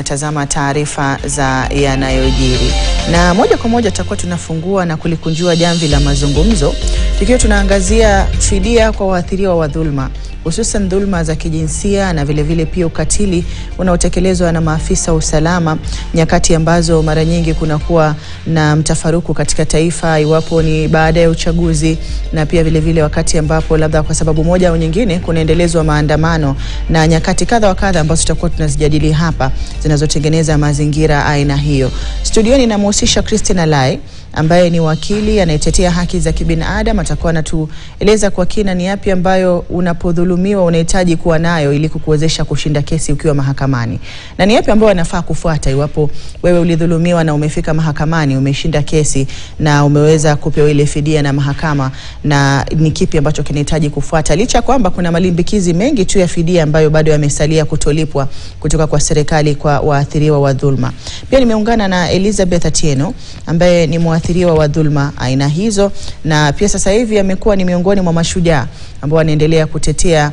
tunatazama taarifa za yanayojiri. Na moja kwa moja tutakuwa tunafungua na kulikunjua jamvi la mazungumzo. Tukiwa tunaangazia fidia kwa waathiriwa wa dhulma, hususan dhulma za kijinsia na vile vile pia ukatili unaotekelezwa na maafisa wa usalama, nyakati ambazo mara nyingi kunakuwa na mtafaruku katika taifa, iwapo ni baada ya uchaguzi, na pia vile vile wakati ambapo labda kwa sababu moja au nyingine kunaendelezwa maandamano, na nyakati kadha wa kadha ambazo tutakuwa tunazijadili hapa zinazotengeneza mazingira aina hiyo. Studioni namhusisha Christina Lai ambaye ni wakili anayetetea haki za kibinadamu. Atakuwa anatueleza kwa kina ni yapi ambayo unapodhulumiwa unahitaji kuwa nayo ili kukuwezesha kushinda kesi ukiwa mahakamani, na ni yapi ambayo anafaa kufuata iwapo wewe ulidhulumiwa na umefika mahakamani, umeshinda kesi na umeweza kupewa ile fidia na mahakama, na ni kipi ambacho kinahitaji kufuata, licha kwamba kuna malimbikizi mengi tu ya fidia ambayo bado yamesalia kutolipwa kutoka kwa serikali kwa waathiriwa wa dhulma. Pia nimeungana na Elizabeth Atieno ambaye ni mwathiriwa wa dhulma aina hizo, na pia sasa hivi amekuwa ni miongoni mwa mashujaa ambao wanaendelea kutetea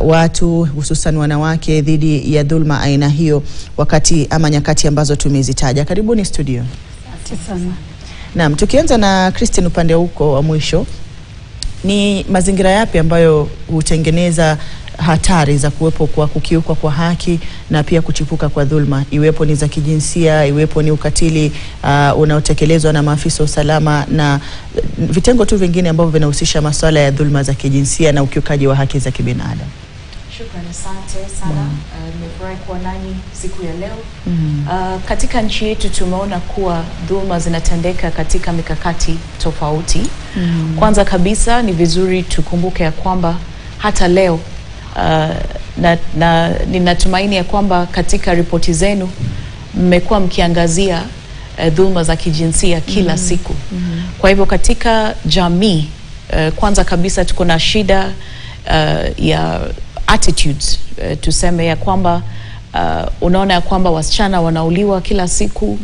watu hususan wanawake dhidi ya dhulma aina hiyo wakati ama nyakati ambazo tumezitaja. Karibuni studio. Asante sana. Naam, tukianza na Christine upande huko wa mwisho, ni mazingira yapi ambayo hutengeneza hatari za kuwepo kwa kukiukwa kwa haki na pia kuchipuka kwa dhulma, iwepo ni za kijinsia, iwepo ni ukatili unaotekelezwa na maafisa wa usalama na vitengo tu vingine ambavyo vinahusisha masuala ya dhulma za kijinsia na ukiukaji wa haki za kibinadamu? Shukrani, asante sana. Nimefurahi kuwa nanyi siku ya leo. Katika nchi yetu tumeona kuwa dhulma zinatendeka katika mikakati tofauti. Kwanza kabisa ni vizuri tukumbuke ya kwamba hata leo ninatumaini ya kwamba katika ripoti zenu mmekuwa mkiangazia dhulma za kijinsia kila siku. Kwa hivyo katika jamii, kwanza kabisa tuko na shida ya attitudes. Tuseme ya kwamba unaona ya kwamba wasichana wanauliwa kila siku.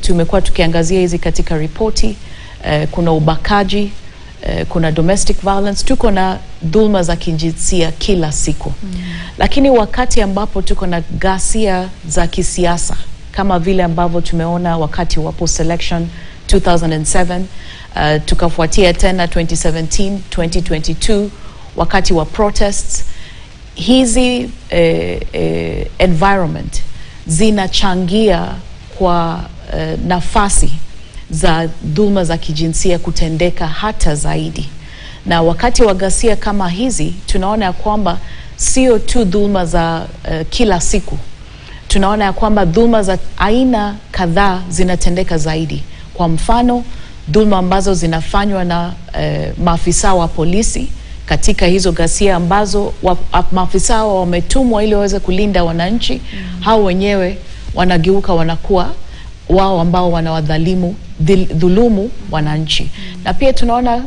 Tumekuwa tukiangazia hizi katika ripoti. Kuna ubakaji, kuna domestic violence, tuko na dhulma za kijinsia kila siku. Lakini wakati ambapo tuko na ghasia za kisiasa kama vile ambavyo tumeona wakati wa post election 2007, tukafuatia tena 2017, 2022 wakati wa protests, hizi environment zinachangia kwa nafasi za dhulma za kijinsia kutendeka hata zaidi. Na wakati wa ghasia kama hizi tunaona ya kwamba sio tu dhulma za kila siku, tunaona ya kwamba dhulma za aina kadhaa zinatendeka zaidi. Kwa mfano, dhulma ambazo zinafanywa na maafisa wa polisi katika hizo ghasia ambazo maafisa wametumwa ili waweze kulinda wananchi, hao wenyewe wanageuka wanakuwa wao ambao dhulumu wananchi. Na pia tunaona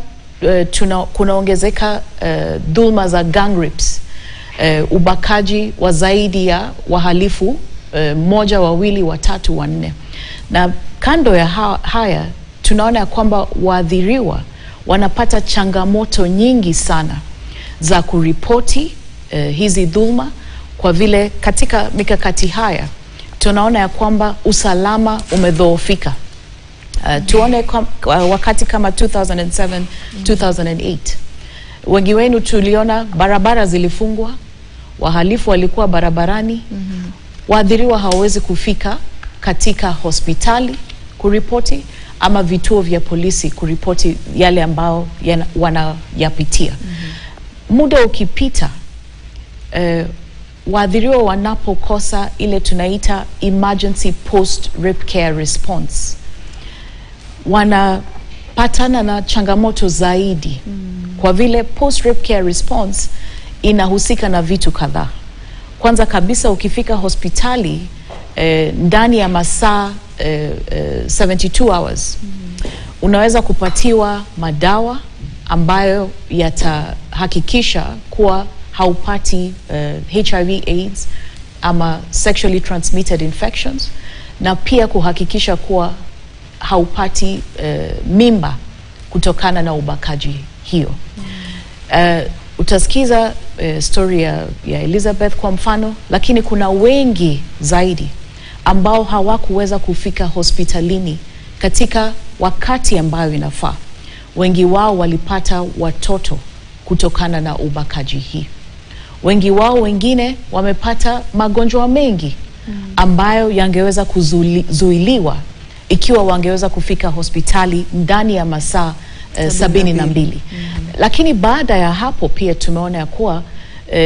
kunaongezeka dhulma za gang rapes, ubakaji wa zaidi ya wahalifu 1, 2, 3, 4. Na kando ya haya tunaona kwamba waathiriwa wanapata changamoto nyingi sana za kuripoti hizi dhulma, kwa vile katika mikakati haya tunaona ya kwamba usalama umedhoofika. Tuone wakati kama 2007, 2008, wengi wenu tuliona barabara zilifungwa, wahalifu walikuwa barabarani, waathiriwa hawawezi kufika katika hospitali kuripoti ama vituo vya polisi kuripoti yale ambao wanayapitia. Muda ukipita, waathiriwa wanapokosa ile tunaita emergency post rape care response, wanapatana na changamoto zaidi. Kwa vile post rape care response inahusika na vitu kadhaa. Kwanza kabisa, ukifika hospitali ndani ya masaa 72 hours unaweza kupatiwa madawa ambayo yatahakikisha kuwa haupati HIV AIDS ama sexually transmitted infections, na pia kuhakikisha kuwa haupati mimba kutokana na ubakaji hiyo. Utasikiza story ya Elizabeth kwa mfano, lakini kuna wengi zaidi ambao hawakuweza kufika hospitalini katika wakati ambayo inafaa. Wengi wao walipata watoto kutokana na ubakaji hii. Wengi wao wengine wamepata magonjwa mengi ambayo yangeweza kuzuiliwa ikiwa wangeweza kufika hospitali ndani ya masaa 72. Lakini baada ya hapo pia tumeona ya kuwa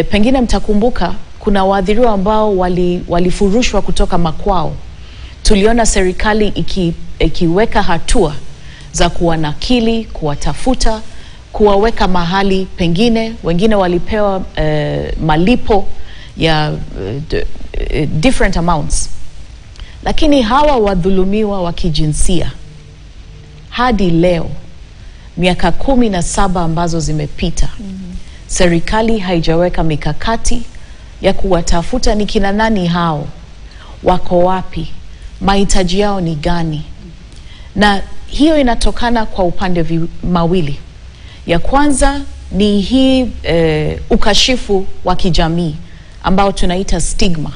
pengine mtakumbuka kuna waathiriwa ambao walifurushwa kutoka makwao. Tuliona serikali ikiweka hatua za kuwanakili, kuwatafuta, kuwaweka mahali pengine. Wengine walipewa malipo ya different amounts. Lakini hawa wadhulumiwa wa kijinsia hadi leo, miaka 17 ambazo zimepita, serikali haijaweka mikakati ya kuwatafuta ni kina nani hao, wako wapi, mahitaji yao ni gani. Na hiyo inatokana kwa upande mawili. Ya kwanza ni hii ukashifu wa kijamii ambao tunaita stigma.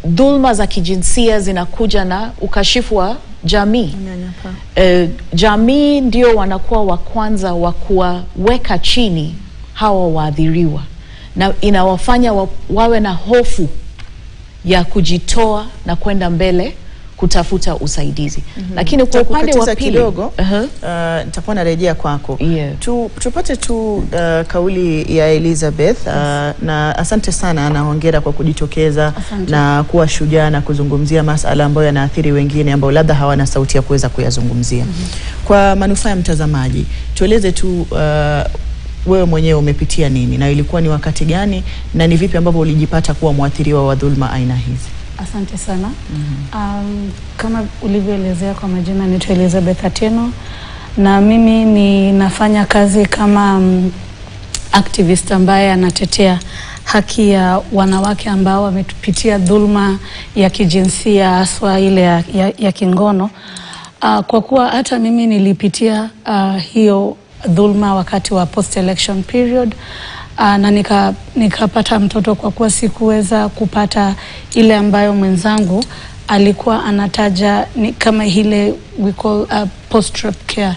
Dhulma za kijinsia zinakuja na ukashifu wa jamii. Jamii ndio wanakuwa wa kwanza wa kuwaweka chini hawa waathiriwa, na inawafanya wawe na hofu ya kujitoa na kwenda mbele kutafuta usaidizi. Lakini kwa upande wa pili kidogo nitakuwa narejea kwako. Tupate tu kauli ya Elizabeth. Na asante sana na hongera kwa kujitokeza na kuwa shujaa na kuzungumzia masuala ambayo yanaathiri wengine ambao labda hawana sauti ya kuweza kuyazungumzia. Kwa manufaa ya mtazamaji, tueleze tu wewe mwenyewe umepitia nini na ilikuwa ni wakati gani na ni vipi ambavyo ulijipata kuwa mwathiriwa wa dhulma aina hizi? Asante sana. Kama ulivyoelezea, kwa majina ni Elizabeth Atieno, na mimi ninafanya kazi kama activist ambaye anatetea haki ya wanawake ambao wamepitia dhulma ya kijinsia, haswa ile ya kingono. Kwa kuwa hata mimi nilipitia hiyo dhulma wakati wa post election period, na nikapata mtoto kwa kuwa sikuweza kupata ile ambayo mwenzangu alikuwa anataja ni kama ile we call post-rape care.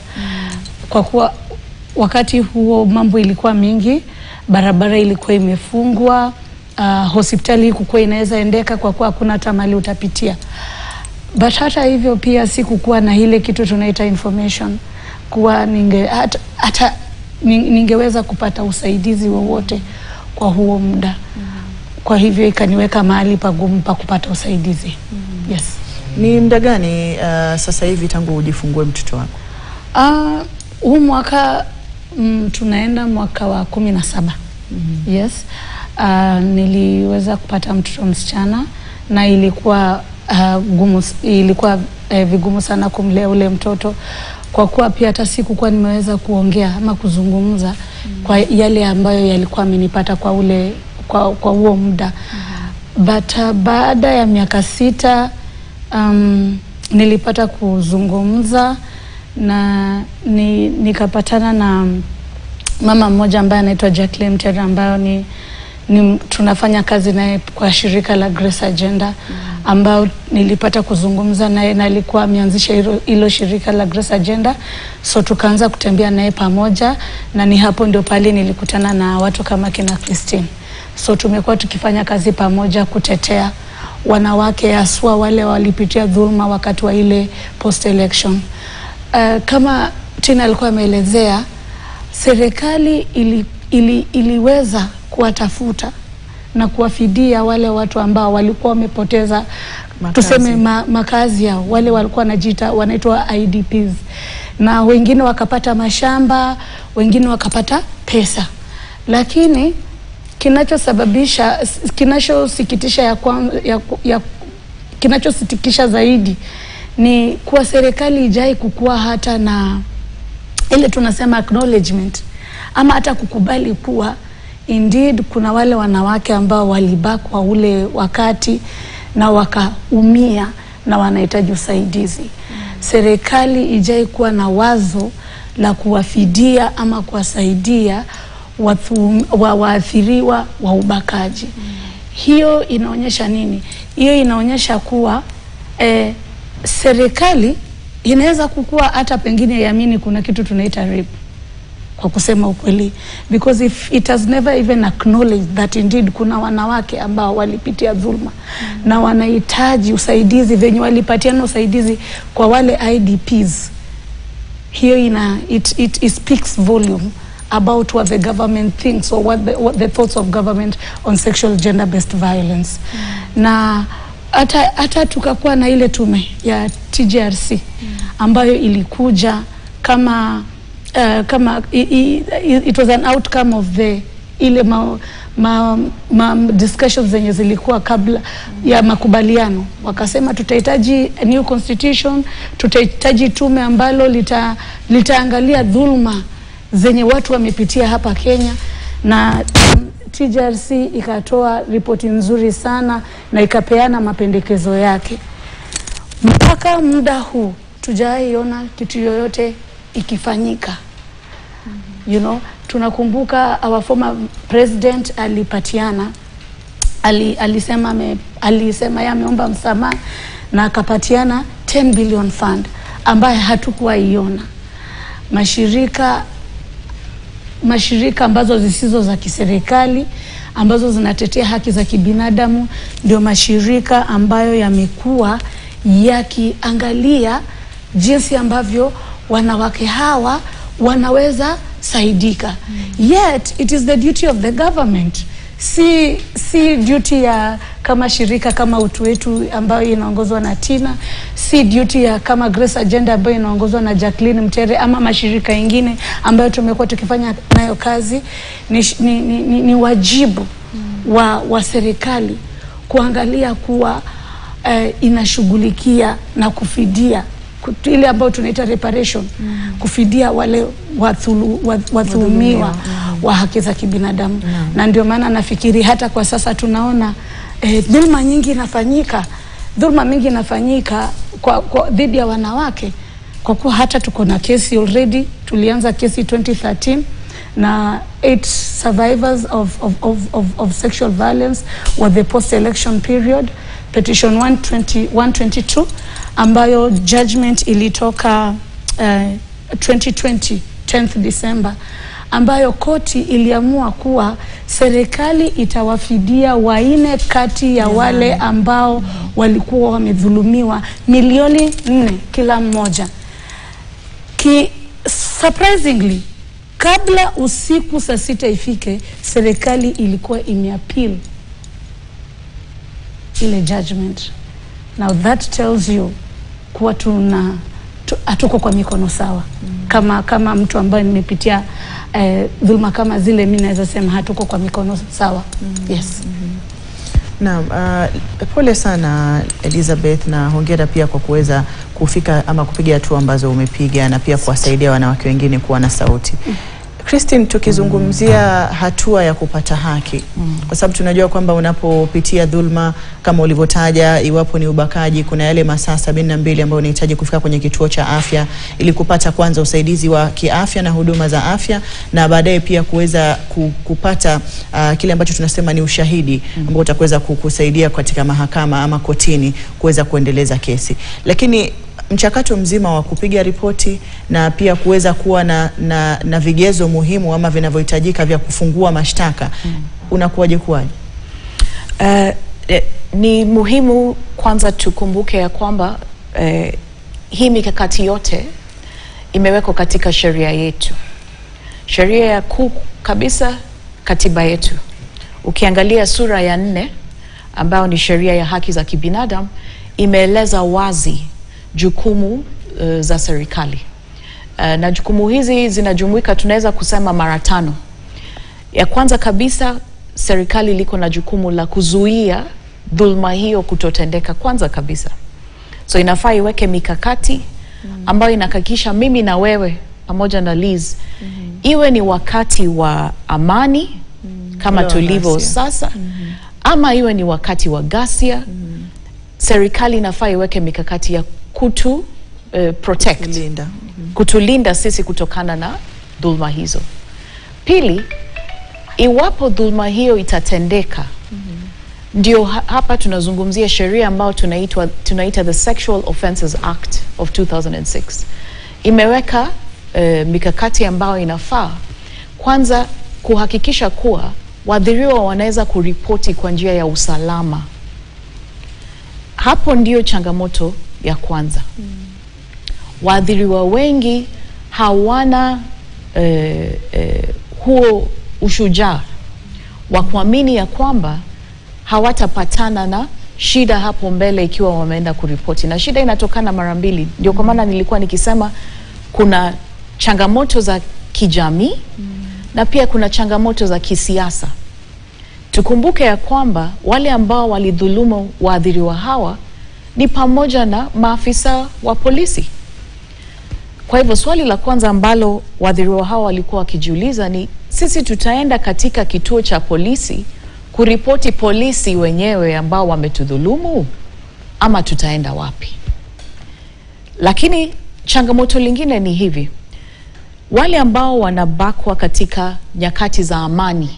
Kwa kuwa wakati huo mambo ilikuwa mingi, barabara ilikuwa imefungwa, hospitali ilikuwa inaweza endeka kwa kuwa hakuna hata mali utapitia. But hata hivyo pia sikukuwa na ile kitu tunaita information kuwa ningeweza kupata usaidizi wowote kwa huo muda. Kwa hivyo ikaniweka mahali pagumu pa kupata usaidizi. Yes. Ni muda gani sasa hivi tangu ujifungue mtoto wako? Huu mwaka tunaenda mwaka wa 17. Yes. Niliweza kupata mtoto msichana na ilikuwa vigumu sana kumlea ule mtoto, kwa kuwa pia hata sikuwa nimeweza kuongea ama kuzungumza kwa yale ambayo yalikuwa amenipata kwa huo muda. But baada ya miaka 6 nilipata kuzungumza na nikapatana na mama mmoja ambaye anaitwa Jacqueline Mtera, ambayo tunafanya kazi naye kwa shirika la Grace Agenda, ambao nilipata kuzungumza naye na alikuwa ameanzisha hilo shirika la Grace Agenda. So tukaanza kutembea naye pamoja, na ni hapo ndio pale nilikutana na watu kama kina Christine. So tumekuwa tukifanya kazi pamoja kutetea wanawake, haswa wale walipitia dhulma wakati wa ile post election. Kama Tina alikuwa ameelezea, serikali iliweza kuwatafuta na kuwafidia wale watu ambao walikuwa wamepoteza tuseme makazi yao. Wale walikuwa wanaitwa IDPs, na wengine wakapata mashamba, wengine wakapata pesa. Lakini kinachosikitisha zaidi ni kuwa serikali ijai kukua hata na ile tunasema acknowledgement, ama hata kukubali kuwa indeed kuna wale wanawake ambao walibakwa ule wakati na wakaumia na wanahitaji usaidizi. Serikali ijai kuwa na wazo la kuwafidia ama kuwasaidia waathiriwa wa ubakaji. Hiyo inaonyesha nini? Hiyo inaonyesha kuwa serikali inaweza kukua hata pengine yamini kuna kitu tunaita rape, kwa kusema ukweli, because if it has never even acknowledged that indeed kuna wanawake ambao walipitia dhulma na wanahitaji usaidizi venye walipatiana usaidizi kwa wale IDPs. Hiyo it speaks volume about what the government thinks or what the thoughts of government on sexual gender-based violence. Na hata tukakuwa na ile tume ya TJRC ambayo ilikuja kama it was an outcome of the ile discussions zenye zilikuwa kabla ya makubaliano. Wakasema tutahitaji a new constitution, tutahitaji tume ambalo litaangalia dhulma zenye watu wamepitia hapa Kenya, na TJRC ikatoa ripoti nzuri sana na ikapeana mapendekezo yake. Mpaka muda huu tujaiona kitu yoyote ikifanyika. You know, tunakumbuka our former president alipatiana, alisema ameomba msamaha na akapatiana 10 billion fund ambaye hatukuwa iona. Mashirika ambazo zisizo za kiserikali ambazo zinatetea haki za kibinadamu ndio mashirika ambayo yamekuwa yakiangalia jinsi ambavyo wanawake hawa wanaweza saidika. Yet it is the duty of the government, si duty ya kama shirika kama Utu Wetu ambayo inaongozwa na Tina, si duty ya kama Grace Agenda ambayo inaongozwa na Jacqueline Mtere ama mashirika mengine ambayo tumekuwa tukifanya nayo kazi. Ni wajibu wa serikali kuangalia kuwa inashughulikia na kufidia ile ambayo tunaita reparation, kufidia wale wathulumiwa wa haki za kibinadamu. Na ndio maana nafikiri hata kwa sasa tunaona dhulma mingi inafanyika kwa dhidi ya wanawake, kwa kuwa hata tuko na kesi already. Tulianza kesi 2013 na 8 survivors of sexual violence with the post-election period, petition 122 ambayo judgment ilitoka 2020 10th December, ambayo koti iliamua kuwa serikali itawafidia 4 kati ya wale ambao walikuwa wamedhulumiwa milioni 4 kila mmoja. Surprisingly, kabla usiku saa 6 ifike, serikali ilikuwa imeappeal ile judgment. Now that tells you kuwa hatuko kwa mikono sawa. Kama mtu ambaye nimepitia dhulma kama zile, mimi naweza sema hatuko kwa mikono sawa. Yes. Naam, pole sana Elizabeth, na hongera pia kwa kuweza kufika ama kupiga hatua ambazo umepiga na pia kuwasaidia wanawake wengine kuwa na sauti. Christine, tukizungumzia hatua ya kupata haki, kwa sababu tunajua kwamba unapopitia dhulma kama ulivyotaja, iwapo ni ubakaji, kuna yale masaa 72 ambayo unahitaji kufika kwenye kituo cha afya ili kupata kwanza usaidizi wa kiafya na huduma za afya, na baadaye pia kuweza kupata kile ambacho tunasema ni ushahidi ambao utakuweza kukusaidia katika mahakama ama kotini kuweza kuendeleza kesi. Lakini mchakato mzima wa kupiga ripoti na pia kuweza kuwa na vigezo muhimu ama vinavyohitajika vya kufungua mashtaka, unakuwaje kuwaje? Ni muhimu kwanza tukumbuke ya kwamba hii mikakati yote imewekwa katika sheria yetu. Sheria ya kuu kabisa, katiba yetu. Ukiangalia sura ya 4 ambayo ni sheria ya haki za kibinadamu, imeeleza wazi jukumu za serikali. Na jukumu hizi zinajumuika, tunaweza kusema mara 5. Ya kwanza kabisa, serikali liko na jukumu la kuzuia dhulma hiyo kutotendeka kwanza kabisa. So inafaa iweke mikakati ambayo inahakikisha mimi na wewe pamoja na Liz, iwe ni wakati wa amani kama tulivyo sasa, ama iwe ni wakati wa ghasia, serikali inafaa iweke mikakati ya kutulinda sisi kutokana na dhulma hizo. Pili, iwapo dhulma hiyo itatendeka, ndio hapa tunazungumzia sheria ambayo tunaita the Sexual Offences Act of 2006. Imeweka mikakati ambayo inafaa kwanza kuhakikisha kuwa waathiriwa wanaweza kuripoti kwa njia ya usalama. Hapo ndio changamoto ya kwanza. Waathiriwa wengi hawana huo ushujaa wa kuamini ya kwamba hawatapatana na shida hapo mbele ikiwa wameenda kuripoti. Na shida inatokana mara mbili. Ndio kwa maana nilikuwa nikisema kuna changamoto za kijamii na pia kuna changamoto za kisiasa. Tukumbuke ya kwamba wale ambao walidhulumu waathiriwa hawa ni pamoja na maafisa wa polisi. Kwa hivyo swali la kwanza ambalo waathiriwa hawa walikuwa wakijiuliza ni, sisi tutaenda katika kituo cha polisi kuripoti polisi wenyewe ambao wametudhulumu ama tutaenda wapi? Lakini changamoto lingine ni hivi: wale ambao wanabakwa katika nyakati za amani,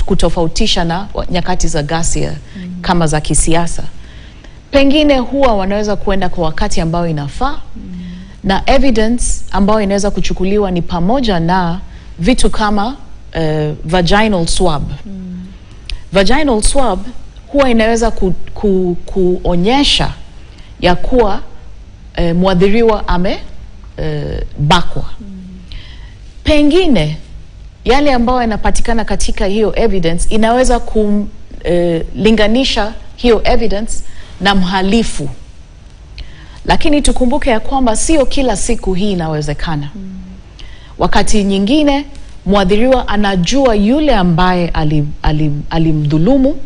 kutofautisha na nyakati za ghasia kama za kisiasa, pengine huwa wanaweza kuenda kwa wakati ambao inafaa, na evidence ambayo inaweza kuchukuliwa ni pamoja na vitu kama vaginal swab. Vaginal swab huwa inaweza kuonyesha ya kuwa mwathiriwa bakwa. Pengine yale ambayo yanapatikana katika hiyo evidence inaweza kulinganisha hiyo evidence na mhalifu. Lakini tukumbuke ya kwamba sio kila siku hii inawezekana. Wakati nyingine mwathiriwa anajua yule ambaye alimdhulumu,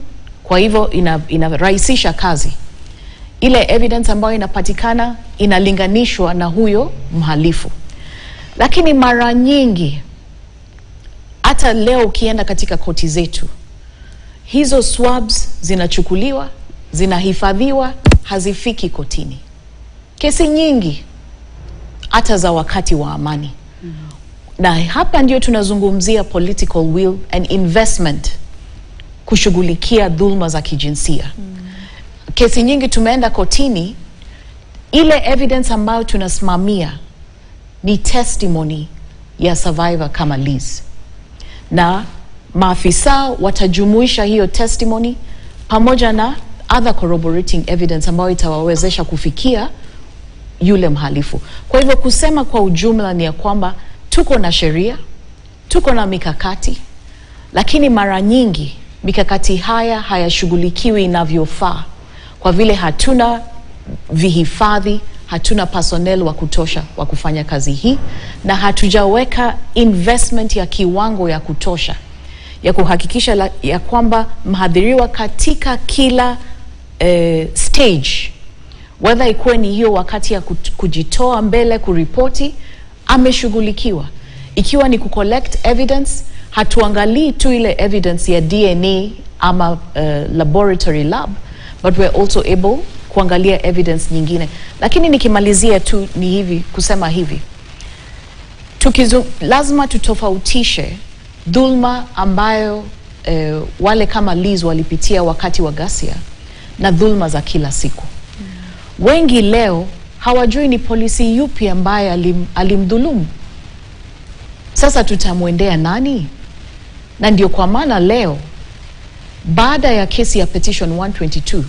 kwa hivyo inarahisisha kazi. Ile evidence ambayo inapatikana inalinganishwa na huyo mhalifu. Lakini mara nyingi, hata leo ukienda katika koti zetu, hizo swabs zinachukuliwa, zinahifadhiwa, hazifiki kotini. Kesi nyingi hata za wakati wa amani. Na hapa ndio tunazungumzia political will and investment kushughulikia dhulma za kijinsia. Kesi nyingi tumeenda kotini, ile evidence ambayo tunasimamia ni testimony ya survivor kama Liz, na maafisa watajumuisha hiyo testimony pamoja na other corroborating evidence ambayo itawawezesha kufikia yule mhalifu. Kwa hivyo kusema kwa ujumla ni ya kwamba tuko na sheria, tuko na mikakati, lakini mara nyingi mikakati haya hayashughulikiwi inavyofaa kwa vile hatuna vihifadhi, hatuna personnel wa kutosha wa kufanya kazi hii, na hatujaweka investment ya kiwango ya kutosha ya kuhakikisha ya kwamba mhadhiriwa katika kila stage, whether ikuwe ni hiyo wakati ya kujitoa mbele kuripoti, ameshughulikiwa. Ikiwa ni kucollect evidence, hatuangalii tu ile evidence ya DNA ama laboratory lab, but we're also able kuangalia evidence nyingine. Lakini nikimalizia tu ni hivi, kusema hivi: lazima tutofautishe dhulma ambayo wale kama Liz walipitia wakati wa ghasia na dhulma za kila siku. Wengi leo hawajui ni polisi yupi ambaye alimdhulumu. Sasa tutamwendea nani? Na ndio kwa maana leo, baada ya kesi ya petition 122,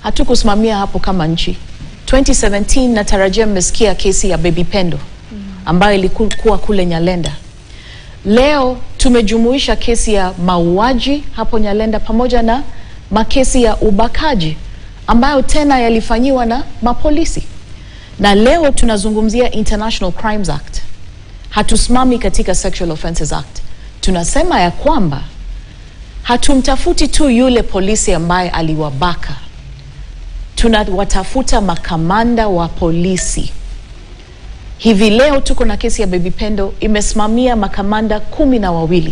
hatukusimamia hapo kama nchi. 2017 natarajia mmesikia kesi ya Baby Pendo ambayo ilikuwa kule Nyalenda. Leo tumejumuisha kesi ya mauaji hapo Nyalenda pamoja na makesi ya ubakaji ambayo tena yalifanyiwa na mapolisi. Na leo tunazungumzia International Crimes Act. Hatusimami katika Sexual Offences Act. Tunasema ya kwamba hatumtafuti tu yule polisi ambaye aliwabaka. Tunawatafuta makamanda wa polisi. Hivi leo tuko na kesi ya Baby Pendo, imesimamia makamanda 12.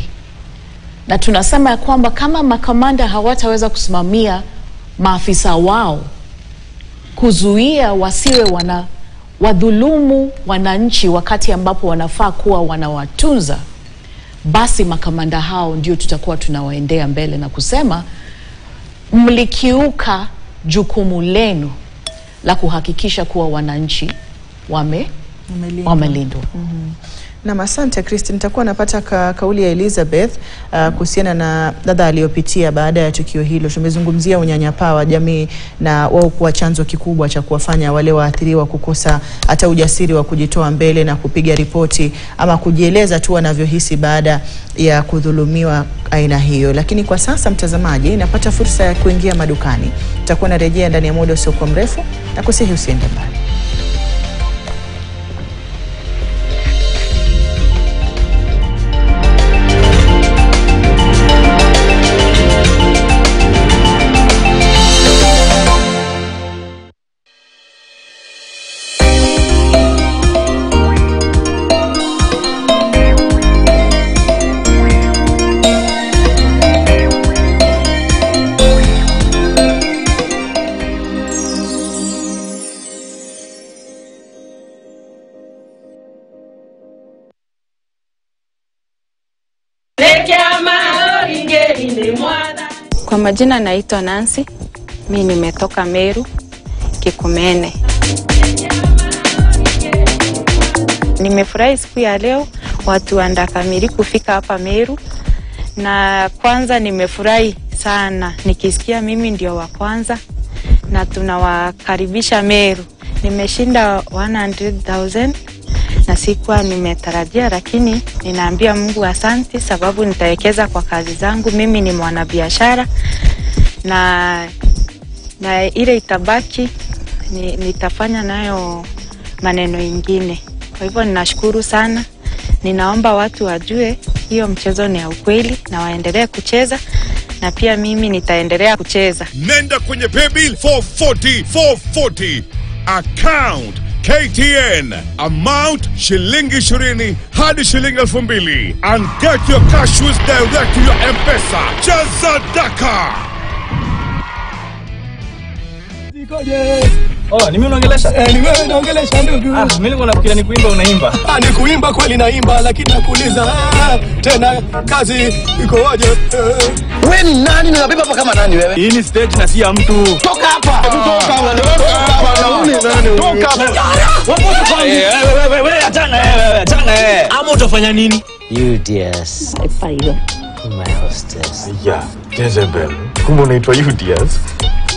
Na tunasema ya kwamba kama makamanda hawataweza kusimamia maafisa wao, kuzuia wasiwe wadhulumu wananchi wakati ambapo wanafaa kuwa wanawatunza, basi makamanda hao ndio tutakuwa tunawaendea mbele na kusema mlikiuka jukumu lenu la kuhakikisha kuwa wananchi wamelindwa. Na asante Christine, nitakuwa napata kauli ya Elizabeth kuhusiana na dada aliyopitia baada ya tukio hilo. Tumezungumzia unyanyapaa wa jamii na wao kuwa chanzo kikubwa cha kuwafanya wale waathiriwa kukosa hata ujasiri wa kujitoa mbele na kupiga ripoti ama kujieleza tu wanavyohisi baada ya kudhulumiwa aina hiyo. Lakini kwa sasa mtazamaji, napata fursa ya kuingia madukani. Tutakuwa narejea ndani ya muda usiokuwa mrefu na kusihi usiende mbali. Kwa majina naitwa Nancy, mimi nimetoka Meru, Kikumene. Nimefurahi siku ya leo watu wa Ndakamiri kufika hapa Meru, na kwanza nimefurahi sana nikisikia mimi ndio wa kwanza na tunawakaribisha Meru. Nimeshinda 100,000 na sikuwa nimetarajia, lakini ninaambia Mungu asante sababu nitawekeza kwa kazi zangu. Mimi ni mwanabiashara na ile itabaki nitafanya nayo maneno ingine. Kwa hivyo ninashukuru sana. Ninaomba watu wajue hiyo mchezo ni ya ukweli na waendelee kucheza, na pia mimi nitaendelea kucheza. Nenda kwenye paybill 440 account KTN, amount shilingi 20 hadi shilingi 2,000 and get your cash direct to your M-Pesa. Cheza Daka. Oh, ni mimi unaongelesha? Ni wewe unaongelesha ndugu. Mimi nilikuwa nafikiria ni kuimba unaimba. Ni kuimba kweli naimba, lakini nakuuliza tena kazi iko waje? Wewe ni nani na unabeba hapa kama nani wewe? Hii ni stage na si ya mtu. Toka hapa. Toka hapa. Toka hapa. Wewe achana. Ama utafanya nini? You dears. My hostess. Yeah, Jezebel. Kumbe unaitwa you dears.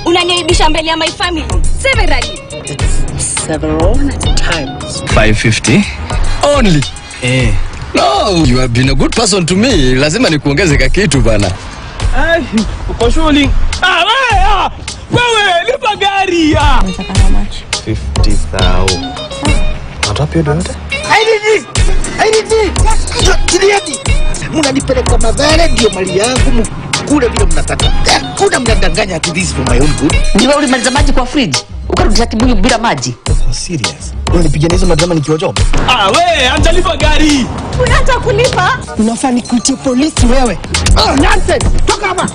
Unaniaibisha mbele ya my family severally. Several times. 550 only. No, you have been a good person to me. Lazima nikuongeze ka kitu bana. Uko shule. Wewe lipa gari. Unataka how much? 50,000. Unataka dote? Kiliati. Mnanipeleka madhara ndio mali yangu. Kule vile mnataka. Kuna mnadanganya to this for my own good. Ni wewe ulimaliza maji kwa fridge? Ukarudisha kibuyu bila maji? Serious. Unanipigania hizo madrama nikiwa job? Wewe anjalipa gari. Unataka kulipa? Unafaa nikuite polisi wewe. Nonsense. Toka hapa.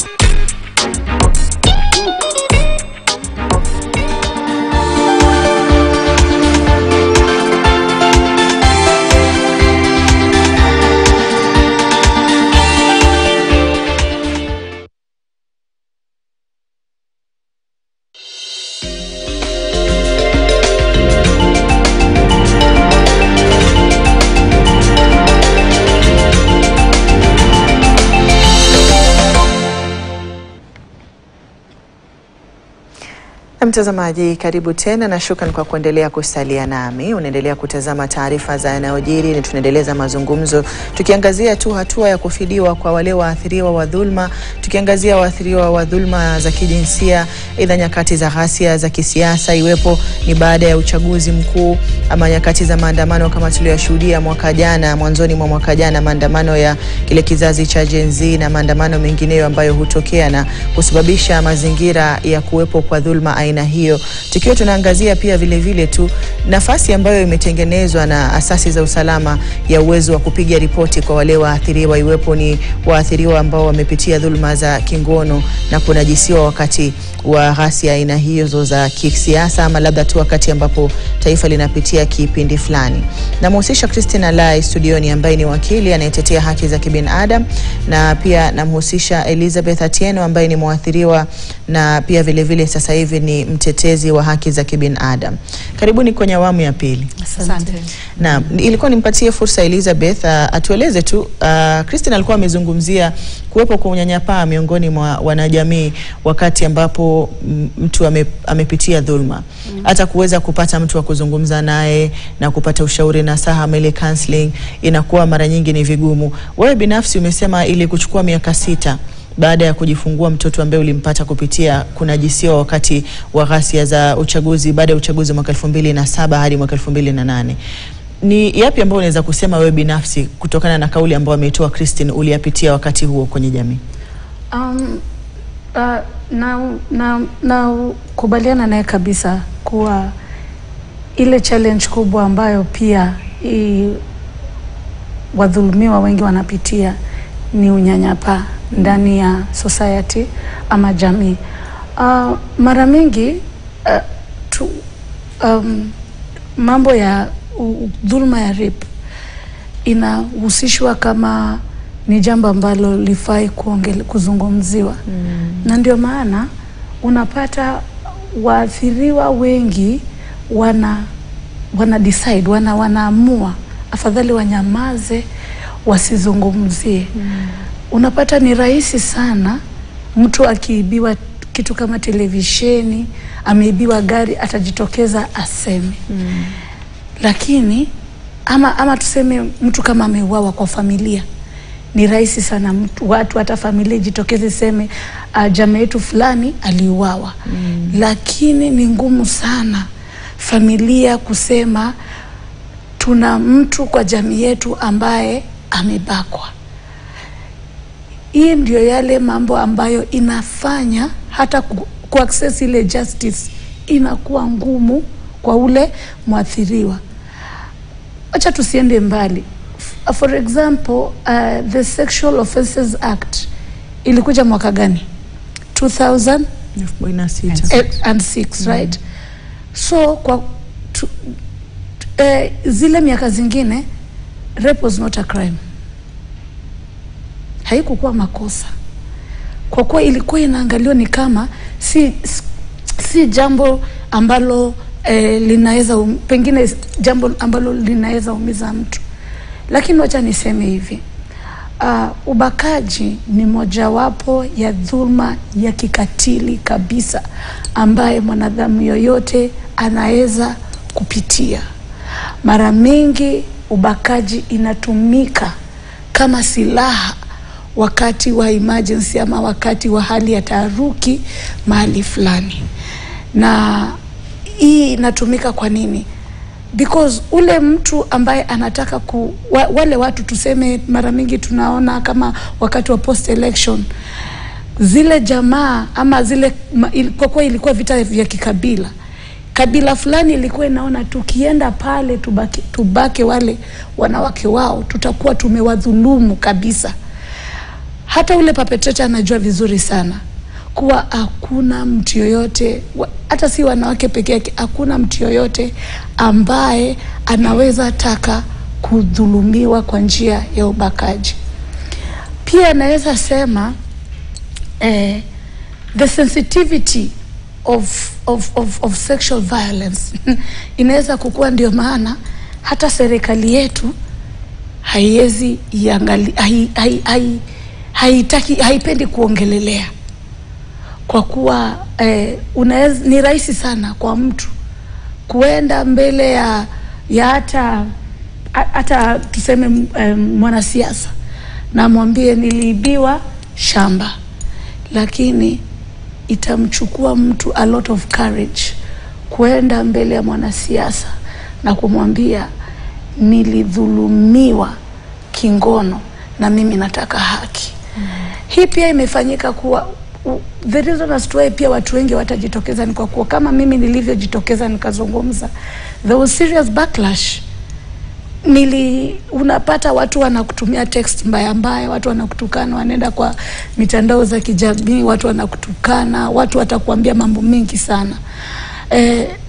Mtazamaji, karibu tena na shukrani kwa kuendelea kusalia nami. Unaendelea kutazama taarifa za yanayojiri, na tunaendeleza mazungumzo tukiangazia tu hatua ya kufidiwa kwa wale waathiriwa wa dhulma, tukiangazia waathiriwa wa dhulma za kijinsia, aidha nyakati za ghasia za kisiasa, iwepo ni baada ya uchaguzi mkuu ama nyakati za maandamano kama tuliyoshuhudia mwaka jana, mwanzoni mwa mwaka jana, maandamano ya kile kizazi cha Gen Z na maandamano mengineyo ambayo hutokea na kusababisha mazingira ya kuwepo kwa dhulma aina hiyo. Tukiwa tunaangazia pia vile vile tu nafasi ambayo imetengenezwa na asasi za usalama ya uwezo wa kupiga ripoti kwa wale waathiriwa, iwepo ni waathiriwa ambao wamepitia dhulma za kingono na kunajisiwa wakati wa ghasia aina hizo za kisiasa, ama labda tu wakati ambapo taifa linapitia kipindi fulani. Namhusisha Christine Alai studioni, ambaye ni wakili anayetetea haki za kibinadamu, na pia namhusisha Elizabeth Atieno ambaye ni mwathiriwa na pia vile vile sasa hivi ni mtetezi wa haki za kibinadamu. Karibuni kwenye awamu ya pili. Asante. Na ilikuwa nimpatie fursa Elizabeth atueleze tu, Christine alikuwa amezungumzia kuwepo kwa unyanyapaa miongoni mwa wanajamii wakati ambapo mtu amepitia dhulma. Hata kuweza kupata mtu wa kuzungumza naye na kupata ushauri na saha ile counseling inakuwa mara nyingi ni vigumu. Wewe binafsi umesema ili kuchukua miaka 6 baada ya kujifungua mtoto ambaye ulimpata kupitia kunajisiwa wakati wa ghasia za uchaguzi, baada ya uchaguzi mwaka 2007 hadi mwaka 2008. Ni yapi ambayo unaweza kusema wewe binafsi kutokana na kauli ambayo ameitoa Christine uliyapitia wakati huo kwenye jamii? Na kubaliana naye kabisa kuwa ile challenge kubwa ambayo pia wadhulumiwa wengi wanapitia ni unyanyapaa ndani ya society ama jamii. Mara mingi mambo ya dhulma ya rape inahusishwa kama ni jambo ambalo lifai kuzungumziwa. Na ndio maana unapata waathiriwa wengi wana decide, wanaamua afadhali wanyamaze, wasizungumzie. Unapata ni rahisi sana mtu akiibiwa kitu kama televisheni, ameibiwa gari, atajitokeza aseme. Lakini ama tuseme mtu kama ameuawa kwa familia, ni rahisi sana watu hata familia jitokeze seme jamaa yetu fulani aliuawa. Lakini ni ngumu sana familia kusema tuna mtu kwa jamii yetu ambaye amebakwa. Hii ndio yale mambo ambayo inafanya hata kuaccess ile justice inakuwa ngumu kwa ule mwathiriwa. Acha tusiende mbali. For example, the Sexual Offences Act ilikuja mwaka gani? 2006, right? So kwa zile miaka zingine rape was not a crime. Haikukuwa makosa. Kwa kuwa ilikuwa inaangaliwa ni kama si jambo ambalo linaweza pengine jambo ambalo linaweza umiza mtu. Lakini wacha niseme hivi, ubakaji ni mojawapo ya dhulma ya kikatili kabisa ambaye mwanadamu yoyote anaweza kupitia. Mara mingi ubakaji inatumika kama silaha wakati wa emergency ama wakati wa hali ya taharuki mahali fulani. Na hii inatumika kwa nini? Because ule mtu ambaye anataka wale watu tuseme mara mingi tunaona kama wakati wa post election zile jamaa ama zile kwa kuwa ilikuwa vita vya kikabila, kabila fulani ilikuwa inaona tukienda pale tubake wale wanawake wao tutakuwa tumewadhulumu kabisa. Hata ule perpetrator anajua vizuri sana kuwa hakuna mtu yoyote, hata si wanawake pekee yake, hakuna mtu yoyote ambaye anaweza taka kudhulumiwa kwa njia ya ubakaji. Pia naweza sema the sensitivity of sexual violence inaweza kukua, ndio maana hata serikali yetu haiwezi haipendi kuongelelea, kwa kuwa ni rahisi sana kwa mtu kuenda mbele ya hata tuseme mwanasiasa na mwambie niliibiwa shamba, lakini itamchukua mtu a lot of courage kuenda mbele ya mwanasiasa na kumwambia nilidhulumiwa kingono na mimi nataka haki. Hii pia imefanyika kuwa the reason as to why pia watu wengi watajitokeza ni kwa kuwa kama mimi nilivyojitokeza nikazungumza, there was serious backlash unapata watu wanakutumia text mbaya mbaya, watu wanakutukana, wanaenda kwa mitandao za kijamii, watu wanakutukana, watu watakuambia mambo mengi sana.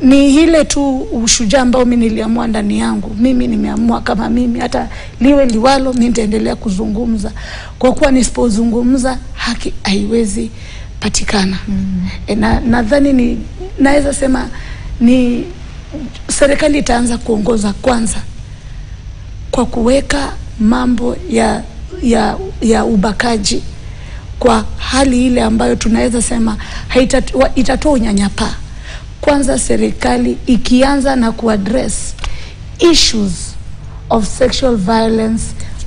Ni ile tu ushujaa ambao mimi niliamua ndani yangu. Mimi nimeamua kama mimi hata liwe liwalo mimi nitaendelea kuzungumza, kwa kuwa nisipozungumza haki haiwezi patikana. Nadhani naweza sema ni serikali itaanza kuongoza kwanza kwa kuweka mambo ya ubakaji kwa hali ile ambayo tunaweza sema itatoa unyanyapaa. Kwanza serikali ikianza na kuaddress issues of sexual violence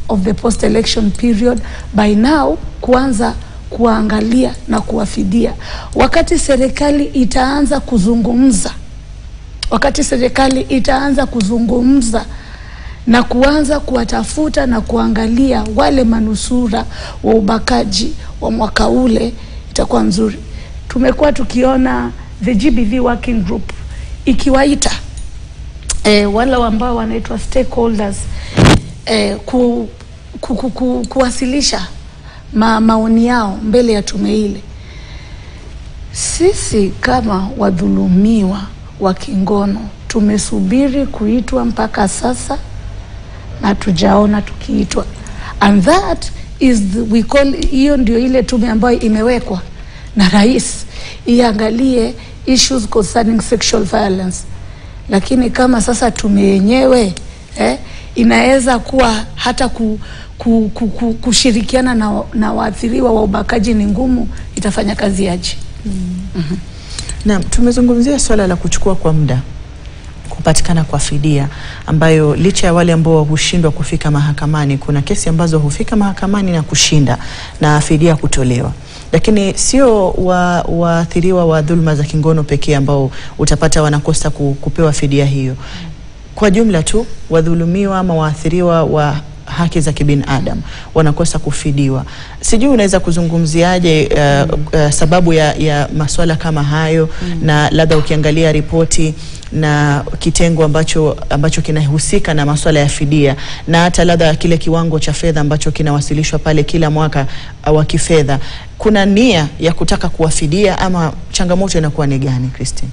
of the post-election period, by now kuanza kuangalia na kuwafidia. Wakati serikali itaanza kuzungumza na kuanza kuwatafuta na kuangalia wale manusura wa ubakaji wa mwaka ule, itakuwa nzuri. Tumekuwa tukiona the GBV working group ikiwaita wale ambao wanaitwa stakeholders kuwasilisha maoni yao mbele ya tume ile. Sisi kama wadhulumiwa wa kingono tumesubiri kuitwa mpaka sasa na tujaona tukiitwa, and that is we call, hiyo ndio ile tume ambayo imewekwa na rais iangalie issues concerning sexual violence. Lakini kama sasa tume yenyewe inaweza kuwa hata kushirikiana na waathiriwa wa ubakaji ni ngumu, itafanya kazi aje? Naam, tumezungumzia swala la kuchukua kwa muda kupatikana kwa fidia, ambayo licha ya wale ambao hushindwa kufika mahakamani, kuna kesi ambazo hufika mahakamani na kushinda na fidia kutolewa. Lakini sio waathiriwa wa dhulma za kingono pekee ambao utapata wanakosa kupewa fidia hiyo. Kwa jumla tu wadhulumiwa ama waathiriwa wa haki za kibinadamu wanakosa kufidiwa. Sijui unaweza kuzungumziaje sababu ya masuala kama hayo, na labda ukiangalia ripoti na kitengo ambacho kinahusika na masuala ya fidia, na hata labda kile kiwango cha fedha ambacho kinawasilishwa pale kila mwaka wa kifedha, kuna nia ya kutaka kuwafidia ama changamoto inakuwa ni gani, Christine?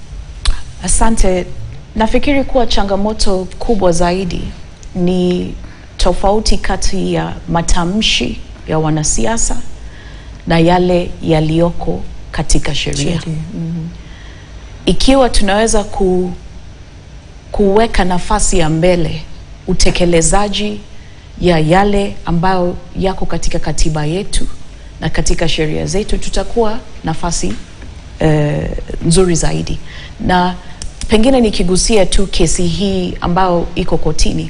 Asante. Nafikiri kuwa changamoto kubwa zaidi ni tofauti kati ya matamshi ya wanasiasa na yale yaliyoko katika sheria. Ikiwa tunaweza kuweka nafasi ya mbele utekelezaji ya yale ambayo yako katika katiba yetu na katika sheria zetu, tutakuwa nafasi nzuri zaidi. Na pengine nikigusia tu kesi hii ambayo iko kotini,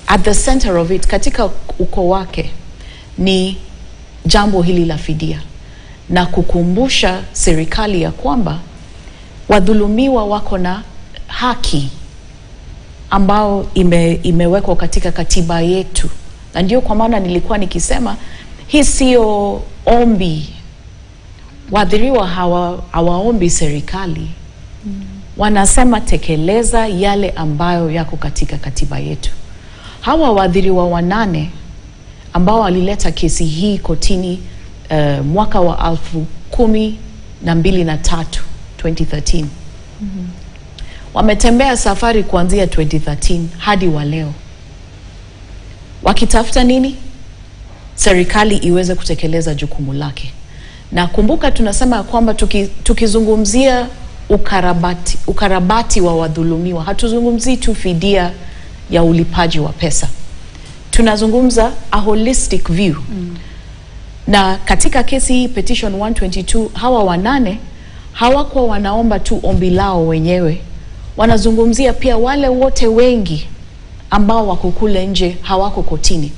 at the center of it, katika uko wake ni jambo hili la fidia, na kukumbusha serikali ya kwamba wadhulumiwa wako na haki ambao imewekwa katika katiba yetu. Na ndio kwa maana nilikuwa nikisema hii sio ombi. Waathiriwa hawaombi serikali, wanasema tekeleza yale ambayo yako katika katiba yetu. Hawa waathiriwa 8 ambao walileta kesi hii kotini mwaka wa 2013 wametembea safari kuanzia 2013 hadi wa leo, wakitafuta nini? Serikali iweze kutekeleza jukumu lake. Na kumbuka tunasema kwamba tukizungumzia ukarabati wa wadhulumiwa, hatuzungumzi tu fidia ya ulipaji wa pesa. Tunazungumza a holistic view. Na katika kesi hii petition 122, hawa 8 hawakuwa wanaomba tu ombi lao wenyewe, wanazungumzia pia wale wote wengi ambao wako kule nje hawako kotini.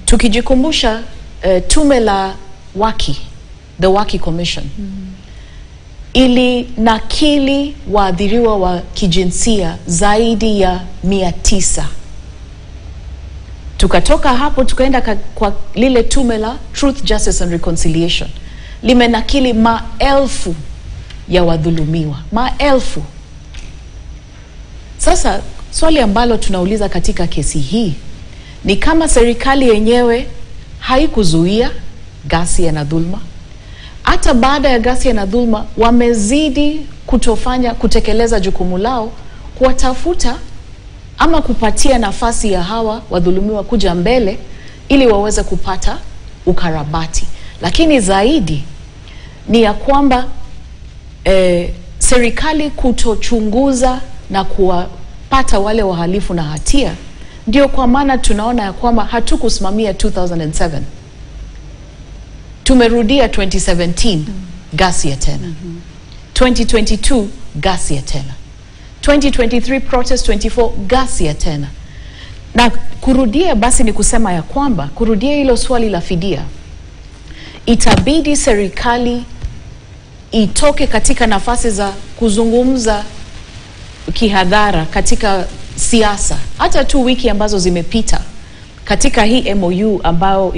Tukijikumbusha tume la Waki, the Waki Commission, ili nakili waathiriwa wa kijinsia zaidi ya 900. Tukatoka hapo tukaenda kwa lile tume la Truth, Justice and Reconciliation, limenakili maelfu ya wadhulumiwa, maelfu. Sasa swali ambalo tunauliza katika kesi hii ni kama serikali yenyewe haikuzuia ghasia na dhulma. Hata baada ya ghasia na dhulma wamezidi kutekeleza jukumu lao kuwatafuta ama kupatia nafasi ya hawa wadhulumiwa kuja mbele ili waweze kupata ukarabati. Lakini zaidi ni ya kwamba serikali kutochunguza na kuwapata wale wahalifu na hatia, ndio kwa maana tunaona ya kwamba hatukusimamia 2007. Tumerudia 2017 ghasia tena. 2022 ghasia tena. 2023 protest 24 ghasia tena. Na kurudia basi ni kusema ya kwamba kurudia hilo swali la fidia, itabidi serikali itoke katika nafasi za kuzungumza kihadhara katika siasa. Hata tu wiki ambazo zimepita katika hii MOU ambayo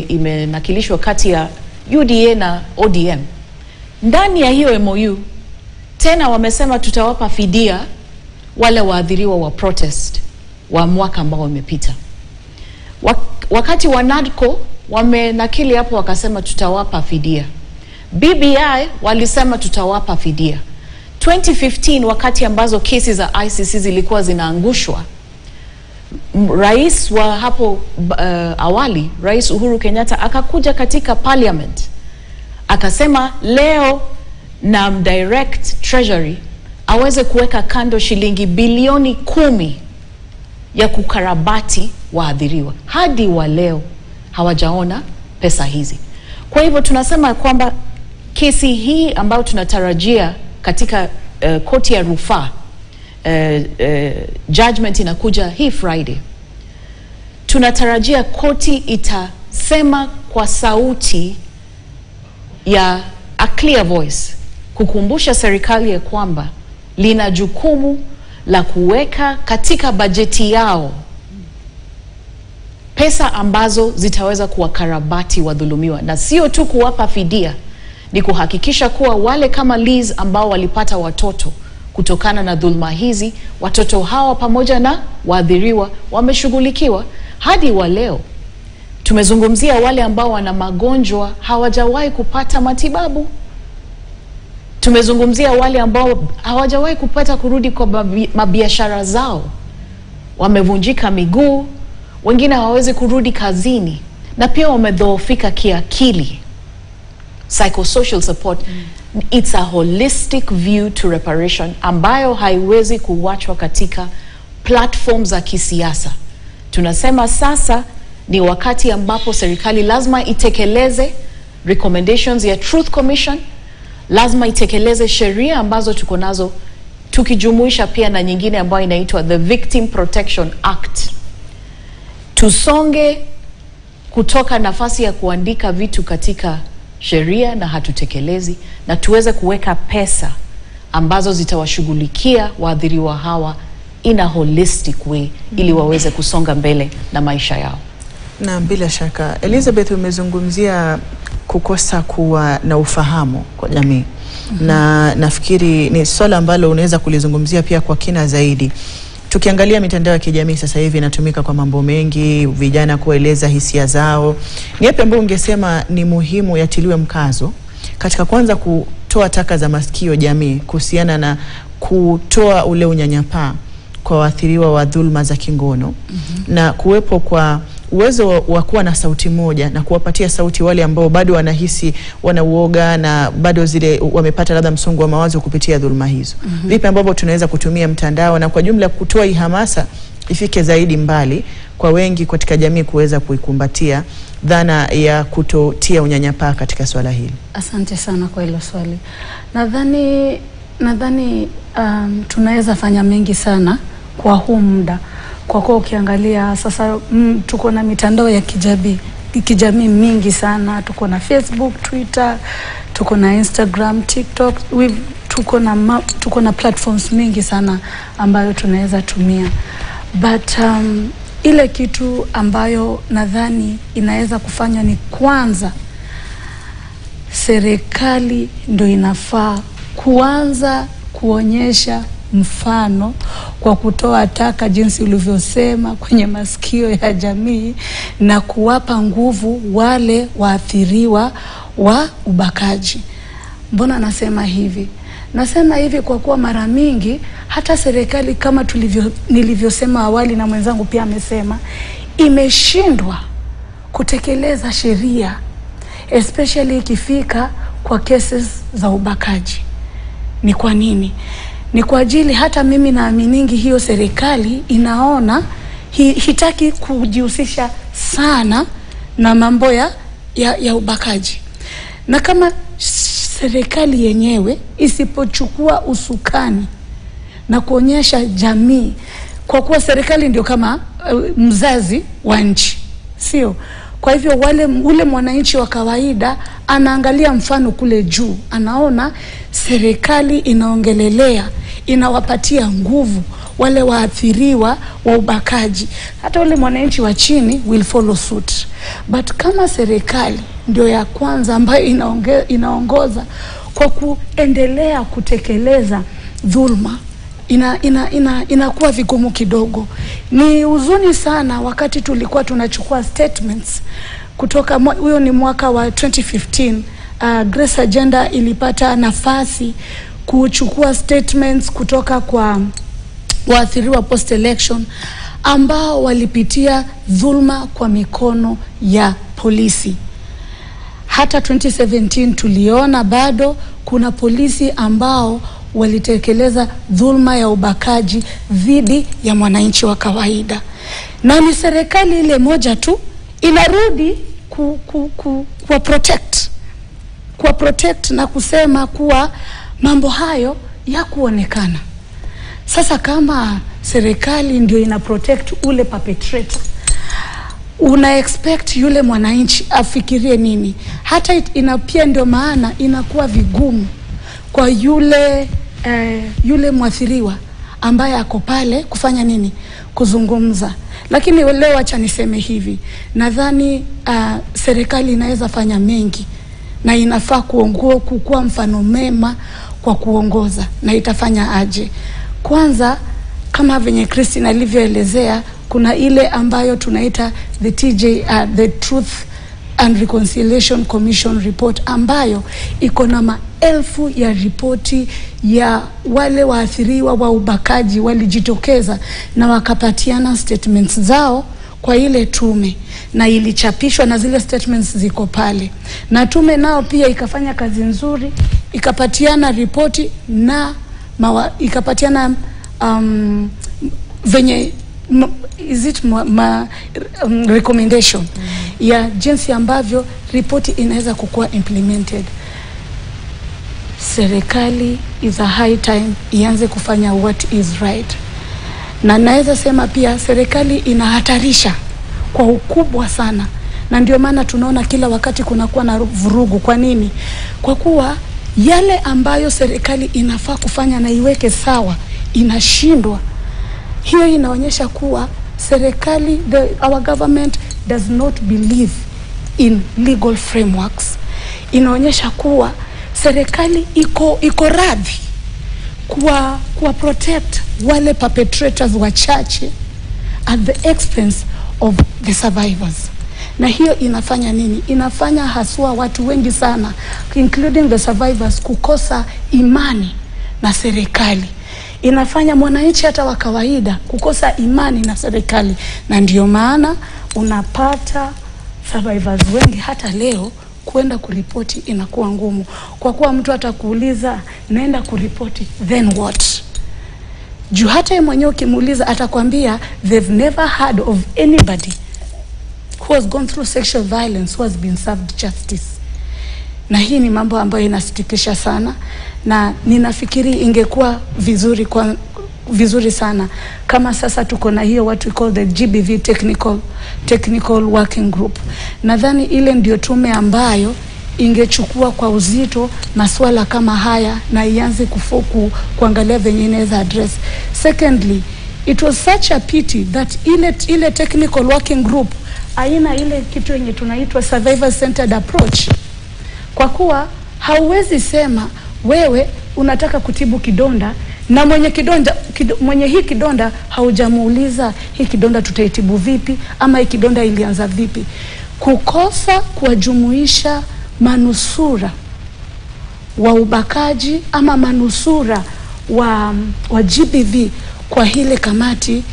imenakilishwa kati ya UDA na ODM, ndani ya hiyo MOU tena wamesema tutawapa fidia wale waathiriwa wa protest wa mwaka ambao umepita. Wakati wa NADCO wamenakili hapo wakasema tutawapa fidia. BBI walisema tutawapa fidia. 2015 wakati ambazo kesi za ICC zilikuwa zinaangushwa, rais wa hapo awali, Rais Uhuru Kenyatta akakuja katika parliament akasema leo na direct treasury aweze kuweka kando shilingi bilioni 10 ya kukarabati waathiriwa. Hadi wa leo hawajaona pesa hizi. Kwa hivyo tunasema kwamba kesi hii ambayo tunatarajia katika koti ya rufaa, judgment inakuja hii Friday, tunatarajia koti itasema kwa sauti ya a clear voice kukumbusha serikali ya kwamba lina jukumu la kuweka katika bajeti yao pesa ambazo zitaweza kuwakarabati wadhulumiwa, na sio tu kuwapa fidia, ni kuhakikisha kuwa wale kama Liz ambao walipata watoto kutokana na dhulma hizi, watoto hawa pamoja na waathiriwa wameshughulikiwa. Hadi wa leo tumezungumzia wale ambao wana magonjwa hawajawahi kupata matibabu. Tumezungumzia wale ambao hawajawahi kupata kurudi kwa mabiashara zao, wamevunjika miguu, wengine hawawezi kurudi kazini, na pia wamedhoofika kiakili. Psychosocial support, it's a holistic view to reparation ambayo haiwezi kuwachwa katika platform za kisiasa. Tunasema sasa ni wakati ambapo serikali lazima itekeleze recommendations ya Truth Commission, lazima itekeleze sheria ambazo tuko nazo, tukijumuisha pia na nyingine ambayo inaitwa the Victim Protection Act. Tusonge kutoka nafasi ya kuandika vitu katika sheria na hatutekelezi, na tuweze kuweka pesa ambazo zitawashughulikia waathiriwa hawa in a holistic way ili waweze kusonga mbele na maisha yao. Na bila shaka Elizabeth, umezungumzia kukosa kuwa na ufahamu kwa jamii. Na nafikiri ni swala ambalo unaweza kulizungumzia pia kwa kina zaidi. Tukiangalia mitandao ya kijamii sasa hivi inatumika kwa mambo mengi, vijana kueleza hisia zao. Ni yapi ambayo ungesema ni muhimu yatiliwe mkazo katika kwanza kutoa taka za masikio jamii kuhusiana na kutoa ule unyanyapaa kwa waathiriwa wa dhulma za kingono, na kuwepo kwa uwezo wa kuwa na sauti moja na kuwapatia sauti wale ambao bado wanahisi wanauoga na bado zile wamepata labda msongo wa mawazo kupitia dhulma hizo? Vipi ambavyo tunaweza kutumia mtandao na kwa jumla kutoa hii hamasa ifike zaidi mbali kwa wengi katika jamii kuweza kuikumbatia dhana ya kutotia unyanyapaa katika swala hili? Asante sana kwa hilo swali. Nadhani tunaweza fanya mengi sana kwa huu muda. Kwa kuwa ukiangalia sasa tuko na mitandao ya kijamii mingi sana. Tuko na Facebook, Twitter, tuko na Instagram, TikTok, tuko na platforms mingi sana ambayo tunaweza tumia. But ile kitu ambayo nadhani inaweza kufanya ni kwanza, serikali ndio inafaa kuanza kuonyesha mfano kwa kutoa taka jinsi ulivyosema kwenye masikio ya jamii na kuwapa nguvu wale waathiriwa wa ubakaji. Mbona nasema hivi? Nasema hivi kwa kuwa mara mingi hata serikali kama nilivyosema awali na mwenzangu pia amesema imeshindwa kutekeleza sheria, especially ikifika kwa cases za ubakaji. Ni kwa nini? Ni kwa ajili hata mimi naaminingi hiyo serikali inaona hitaki kujihusisha sana na mambo ya ubakaji. Na kama serikali yenyewe isipochukua usukani na kuonyesha jamii, kwa kuwa serikali ndio kama mzazi wa nchi, sio? Kwa hivyo ule mwananchi wa kawaida anaangalia mfano kule juu, anaona serikali inaongelelea, inawapatia nguvu wale waathiriwa wa ubakaji, hata ule mwananchi wa chini will follow suit. But kama serikali ndio ya kwanza ambayo inaongoza kwa kuendelea kutekeleza dhulma, inakuwa vigumu kidogo. Ni huzuni sana wakati tulikuwa tunachukua statements kutoka, huyo ni mwaka wa 2015, Grace Agenda ilipata nafasi kuchukua statements kutoka kwa waathiriwa post election ambao walipitia dhulma kwa mikono ya polisi. Hata 2017 tuliona bado kuna polisi ambao walitekeleza dhulma ya ubakaji dhidi ya mwananchi wa kawaida. Na ni serikali ile moja tu inarudi kwa protect na kusema kuwa mambo hayo ya kuonekana. Sasa kama serikali ndio ina protect ule perpetrator, una expect yule mwananchi afikirie nini? Hata pia ndio maana inakuwa vigumu kwa yule mwathiriwa ambaye ako pale kufanya nini? Kuzungumza. Lakini leo acha niseme hivi, nadhani serikali inaweza fanya mengi na inafaa kukua mfano mema kwa kuongoza. Na itafanya aje? Kwanza, kama venye Christine alivyoelezea, kuna ile ambayo tunaita the Truth and Reconciliation Commission report, ambayo iko na maelfu ya ripoti ya wale waathiriwa wa ubakaji walijitokeza na wakapatiana statements zao kwa ile tume, na ilichapishwa na zile statements ziko pale. Na tume nao pia ikafanya kazi nzuri, ikapatiana ripoti na ikapatiana venye recommendation ya jinsi ambavyo ripoti inaweza kukua implemented. Serikali is a high time ianze kufanya what is right. Na naweza sema pia serikali inahatarisha kwa ukubwa sana, na ndio maana tunaona kila wakati kunakuwa na vurugu. Kwa nini? Kwa kuwa yale ambayo serikali inafaa kufanya na iweke sawa inashindwa. Hiyo inaonyesha kuwa serikali, our government does not believe in legal frameworks. Inaonyesha kuwa serikali iko radhi kuwa protect wale perpetrators wachache at the expense of the survivors. Na hiyo inafanya nini? Inafanya haswa watu wengi sana, including the survivors, kukosa imani na serikali. Inafanya mwananchi hata wa kawaida kukosa imani na serikali. Na ndio maana unapata survivors wengi hata leo kwenda kuripoti inakuwa ngumu, kwa kuwa mtu atakuuliza naenda kuripoti, then what? Juu hata yeye mwenyewe ukimuuliza atakwambia they've never heard of anybody who has gone through sexual violence who has been served justice. Na hii ni mambo ambayo inasitikisha sana, na ninafikiri ingekuwa vizuri sana kama sasa tuko na hiyo what we call the GBV technical working group. Nadhani ile ndio tume ambayo ingechukua kwa uzito masuala kama haya na ianze kuangalia venye inaweza address. Secondly, it was such a pity that ile technical working group haina ile kitu yenye tunaitwa survivor centered approach. Kwa kuwa hauwezi sema wewe unataka kutibu kidonda na mwenye hii kidonda haujamuuliza hii kidonda tutaitibu vipi, ama hii kidonda ilianza vipi. Kukosa kuwajumuisha manusura wa ubakaji ama manusura wa GBV kwa hile kamati,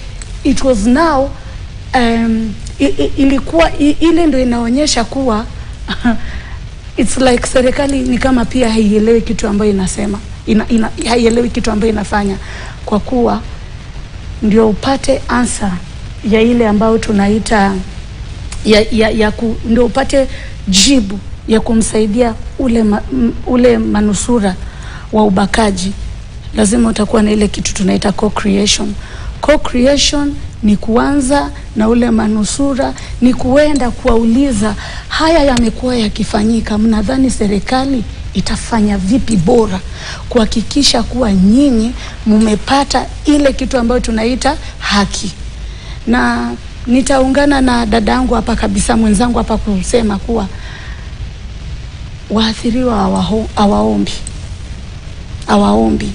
it was now ilikuwa ile ndio inaonyesha kuwa it's like serikali ni kama pia haielewi kitu ambayo inasema, haielewi kitu ambayo inafanya, kwa kuwa ndio upate answer ya ile ambayo tunaita ndio upate jibu ya kumsaidia ule manusura wa ubakaji. Lazima utakuwa na ile kitu tunaita co-creation. Co-creation ni kuanza na ule manusura, ni kuenda kuwauliza haya yamekuwa yakifanyika, mnadhani serikali itafanya vipi bora kuhakikisha kuwa nyinyi mmepata ile kitu ambayo tunaita haki. Na nitaungana na dadangu hapa kabisa, mwenzangu hapa, kusema kuwa waathiriwa hawaombi.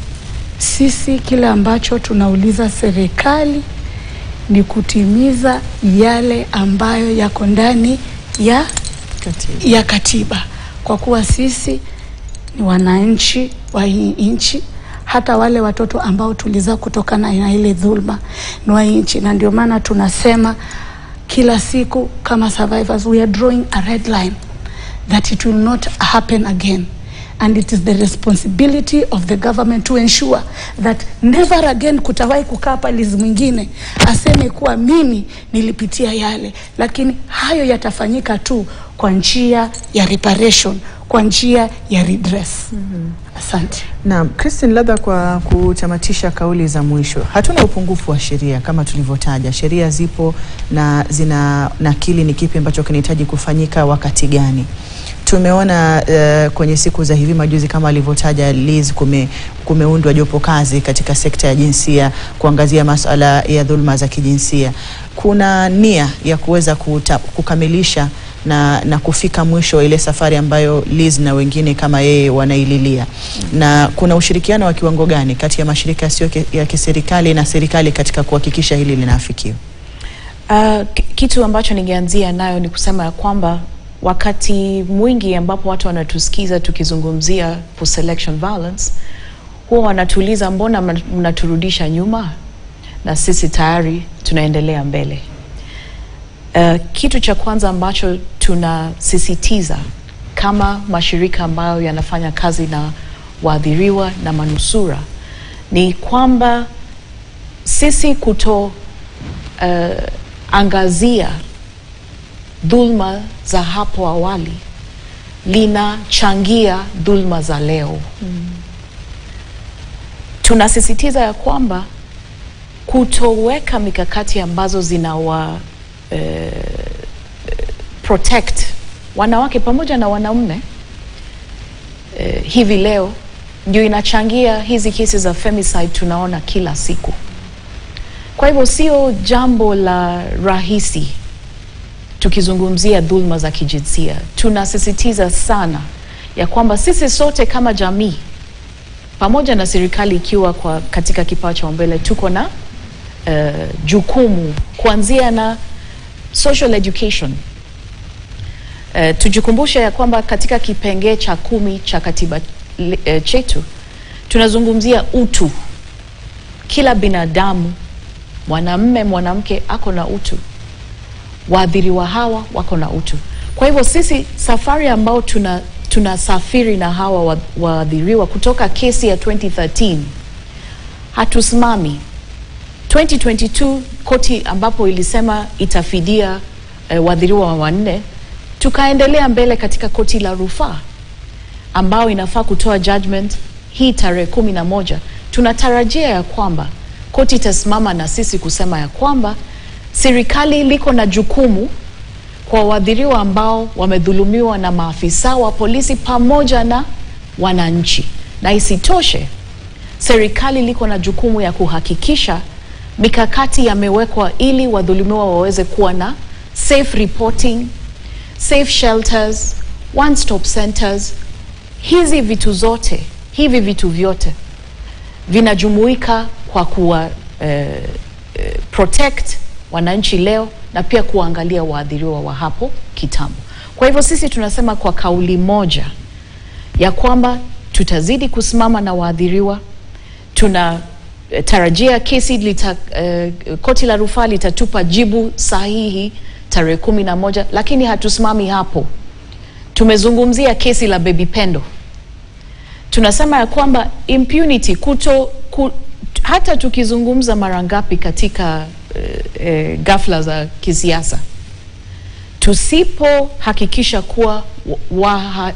Sisi kile ambacho tunauliza serikali ni kutimiza yale ambayo yako ndani ya katiba, kwa kuwa sisi ni wananchi wa hii nchi. Hata wale watoto ambao tulizaa kutokana na ile dhulma ni wa nchi, na ndio maana tunasema kila siku kama survivors, we are drawing a red line that it will not happen again. And it is the responsibility of the government to ensure that never again kutawai kukaa palizi mwingine aseme kuwa mimi nilipitia yale, lakini hayo yatafanyika tu kwa njia ya reparation, kwa njia ya redress. Asante. Naam, Christine, labda kwa kutamatisha kauli za mwisho, hatuna upungufu wa sheria kama tulivyotaja. Sheria zipo na zina nakili ni kipi ambacho kinahitaji kufanyika wakati gani. Tumeona kwenye siku za hivi majuzi kama alivyotaja Liz, kumeundwa jopo kazi katika sekta ya jinsia kuangazia masuala ya dhulma za kijinsia. Kuna nia ya kuweza kukamilisha na kufika mwisho ile safari ambayo Liz na wengine kama yeye wanaililia. Na kuna ushirikiano wa kiwango gani kati ya mashirika sio ya kiserikali na serikali katika kuhakikisha hili linafikiwa? Kitu ambacho ningeanzia nayo ni kusema ya kwamba wakati mwingi ambapo watu wanatusikiza tukizungumzia post selection violence, huwa wanatuuliza mbona mnaturudisha nyuma na sisi tayari tunaendelea mbele. Kitu cha kwanza ambacho tunasisitiza kama mashirika ambayo yanafanya kazi na waathiriwa na manusura ni kwamba sisi angazia dhulma za hapo awali linachangia dhulma za leo. Tunasisitiza ya kwamba kutoweka mikakati ambazo zinawa protect wanawake pamoja na wanaume hivi leo ndio inachangia hizi kesi za femicide tunaona kila siku. Kwa hivyo sio jambo la rahisi tukizungumzia dhulma za kijinsia. Tunasisitiza sana ya kwamba sisi sote kama jamii pamoja na serikali ikiwa katika kipao cha mbele tuko na jukumu kuanzia na social education. Tujikumbushe ya kwamba katika kipengee cha 10 cha katiba chetu tunazungumzia utu. Kila binadamu, mwanamume, mwanamke ako na utu. Waathiriwa hawa wako na utu. Kwa hivyo sisi safari ambao tunasafiri na hawa waathiriwa kutoka kesi ya 2013 hatusimami. 2022 koti ambapo ilisema itafidia waathiriwa wanne, tukaendelea mbele katika koti la rufaa ambao inafaa kutoa judgment hii tarehe 11. Tunatarajia ya kwamba koti itasimama na sisi kusema ya kwamba serikali liko na jukumu kwa waathiriwa ambao wamedhulumiwa na maafisa wa polisi pamoja na wananchi. Na isitoshe, serikali liko na jukumu ya kuhakikisha mikakati yamewekwa ili wadhulumiwa waweze kuwa na safe reporting, safe shelters, one-stop centers. Hivi vitu vyote vinajumuika kwa kuwa protect wananchi leo na pia kuangalia waathiriwa wa hapo kitambo. Kwa hivyo sisi tunasema kwa kauli moja ya kwamba tutazidi kusimama na waathiriwa. Tunatarajia kesi koti la rufaa litatupa jibu sahihi tarehe 11, lakini hatusimami hapo. Tumezungumzia kesi la Baby Pendo. Tunasema ya kwamba impunity hata tukizungumza mara ngapi katika ghafla za kisiasa, tusipohakikisha kuwa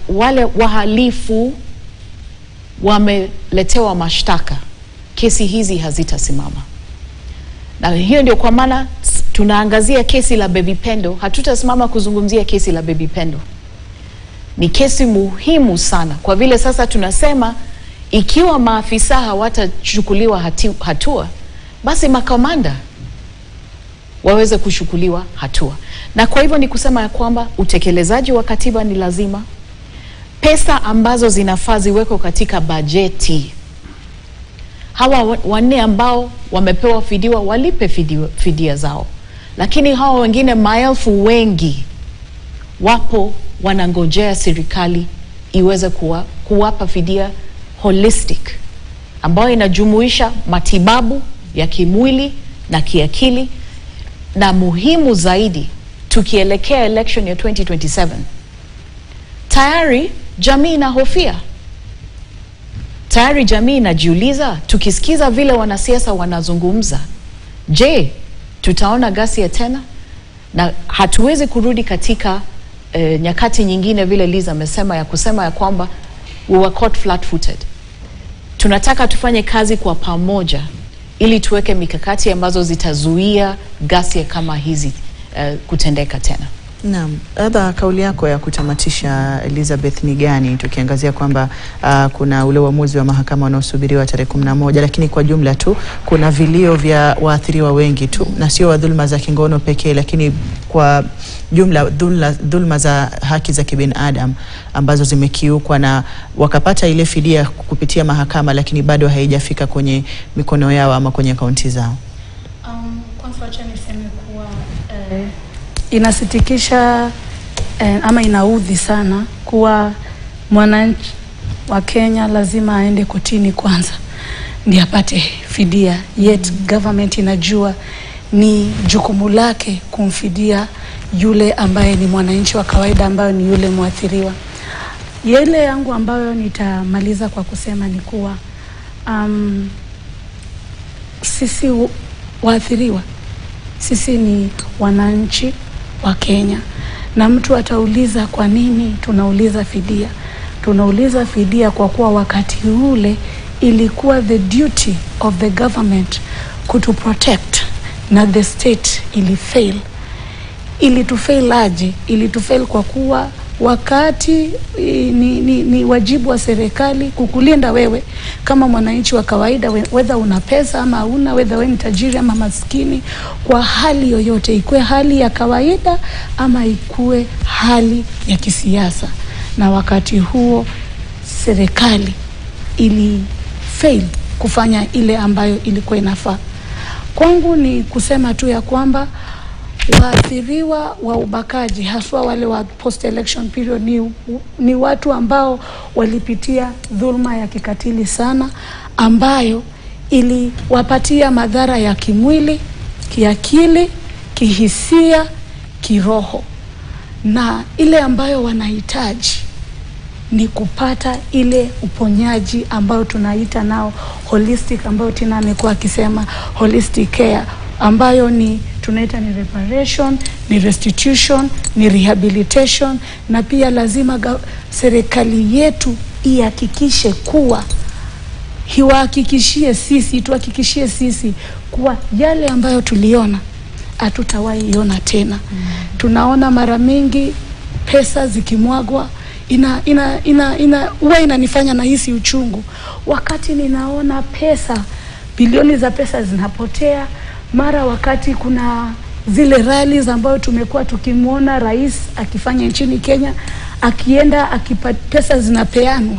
wale wahalifu wameletewa mashtaka, kesi hizi hazitasimama. Na hiyo ndio kwa maana tunaangazia kesi la Baby Pendo. Hatutasimama kuzungumzia kesi la Baby Pendo. Ni kesi muhimu sana, kwa vile sasa tunasema ikiwa maafisa hawatachukuliwa hatua, basi makamanda waweze kuchukuliwa hatua. Na kwa hivyo ni kusema ya kwamba utekelezaji wa katiba ni lazima. Pesa ambazo zinafaa ziwekwe katika bajeti, hawa wanne ambao wamepewa fidiwa walipe fidia zao, lakini hawa wengine maelfu wengi wapo wanangojea serikali iweze kuwapa fidia holistic, ambayo inajumuisha matibabu ya kimwili na kiakili, na muhimu zaidi tukielekea election ya 2027. Tayari jamii inahofia. Tayari jamii inajiuliza, tukisikiza vile wanasiasa wanazungumza, je, tutaona ghasia tena? Na hatuwezi kurudi katika nyakati nyingine vile Liza amesema ya kusema ya kwamba we were caught flat-footed. Tunataka tufanye kazi kwa pamoja ili tuweke mikakati ambazo zitazuia ghasia kama hizi kutendeka tena. Naam, adha kauli yako ya kutamatisha Elizabeth ni gani, tukiangazia kwamba kuna ule uamuzi wa mahakama unaosubiriwa tarehe 11, lakini kwa jumla tu kuna vilio vya waathiriwa wengi tu, na sio wa dhulma za kingono pekee, lakini kwa jumla dhulma za haki za kibinadamu ambazo zimekiukwa, na wakapata ile fidia kupitia mahakama, lakini bado haijafika kwenye mikono yao ama kwenye akaunti zao. Kwanza acha niseme kuwa inasitikisha ama inaudhi sana kuwa mwananchi wa Kenya lazima aende kotini kwanza ndiye apate fidia, yet government inajua ni jukumu lake kumfidia yule ambaye ni mwananchi wa kawaida, ambaye ni yule mwathiriwa. Yale yangu ambayo nitamaliza kwa kusema ni kuwa sisi waathiriwa, sisi ni wananchi wa Kenya, na mtu atauliza kwa nini tunauliza fidia. Tunauliza fidia kwa kuwa wakati ule ilikuwa the duty of the government to protect, na the state ilifail. Ilitufail aje? Ilitufail kwa kuwa wakati ni wajibu wa serikali kukulinda wewe kama mwananchi wa kawaida, whether una pesa ama huna, whether wewe ni tajiri ama maskini, kwa hali yoyote, ikuwe hali ya kawaida ama ikuwe hali ya kisiasa. Na wakati huo serikali ilifail kufanya ile ambayo ilikuwa inafaa. Kwangu ni kusema tu ya kwamba waathiriwa wa ubakaji, haswa wale wa post election period, ni watu ambao walipitia dhulma ya kikatili sana, ambayo iliwapatia madhara ya kimwili, kiakili, kihisia, kiroho, na ile ambayo wanahitaji ni kupata ile uponyaji ambao tunaita nao holistic, ambayo Tina amekuwa akisema holistic care, ambayo ni tunaita ni reparation, ni restitution, ni rehabilitation. Na pia lazima serikali yetu ihakikishe kuwa tuhakikishie sisi kuwa yale ambayo tuliona hatutawahi iona tena. Tunaona mara mingi pesa zikimwagwa, huwa inanifanya nahisi uchungu wakati ninaona bilioni za pesa zinapotea. Mara wakati kuna zile rallies ambayo tumekuwa tukimwona rais akifanya nchini Kenya, akienda pesa zinapeanwa.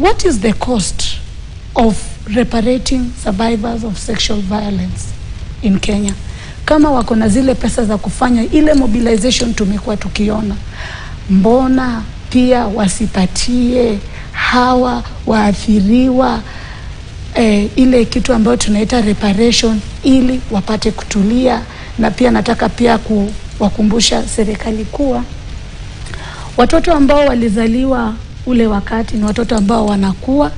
What is the cost of reparating survivors of sexual violence in Kenya. Kama wako na zile pesa za kufanya ile mobilization tumekuwa tukiona, mbona pia wasipatie hawa waathiriwa ile kitu ambayo tunaita reparation ili wapate kutulia. Na pia nataka pia kuwakumbusha serikali kuwa watoto ambao walizaliwa ule wakati ni watoto ambao wanakuwa.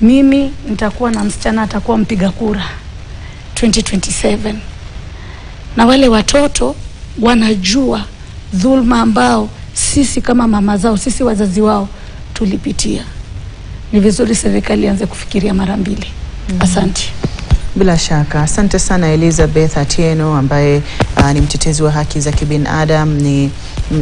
Mimi nitakuwa na msichana atakuwa mpiga kura 2027, na wale watoto wanajua dhulma ambao sisi kama mama zao, sisi wazazi wao tulipitia. Ni vizuri serikali ianze kufikiria mara mbili. Asante. Bila shaka. Asante sana Elizabeth Atieno ambaye ni mtetezi wa haki za kibinadamu, ni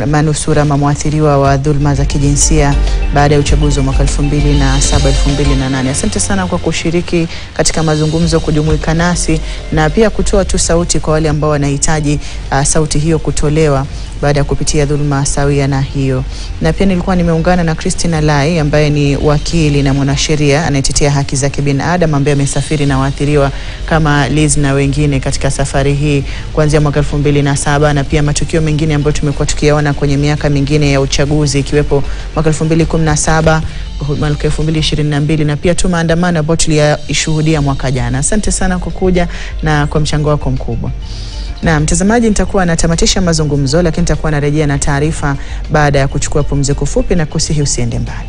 manusura mamwathiriwa wa dhulma za kijinsia baada ya uchaguzi wa mwaka 2007-2008. Asante sana kwa kushiriki katika mazungumzo, kujumuika nasi na pia kutoa tu sauti kwa wale ambao wanahitaji sauti hiyo kutolewa baada ya kupitia dhulma sawia na hiyo. Na pia nilikuwa nimeungana na Christina Lai ambaye ni wakili na mwanasheria anayetetea haki za kibinadamu ambaye amesafiri na waathiriwa kama Liz na wengine katika safari hii kuanzia mwaka 2007 na pia matukio mengine ambayo tumekuwa tukiyaona kwenye miaka mingine ya uchaguzi ikiwepo mwaka 2017, mwaka 2022 na pia tu maandamano ambayo tuliyashuhudia mwaka jana. Asante sana kwa kuja na kwa mchango wako mkubwa. Na mtazamaji, nitakuwa natamatisha mazungumzo lakini nitakuwa narejea na taarifa baada ya kuchukua pumziko fupi na kusihi usiende mbali.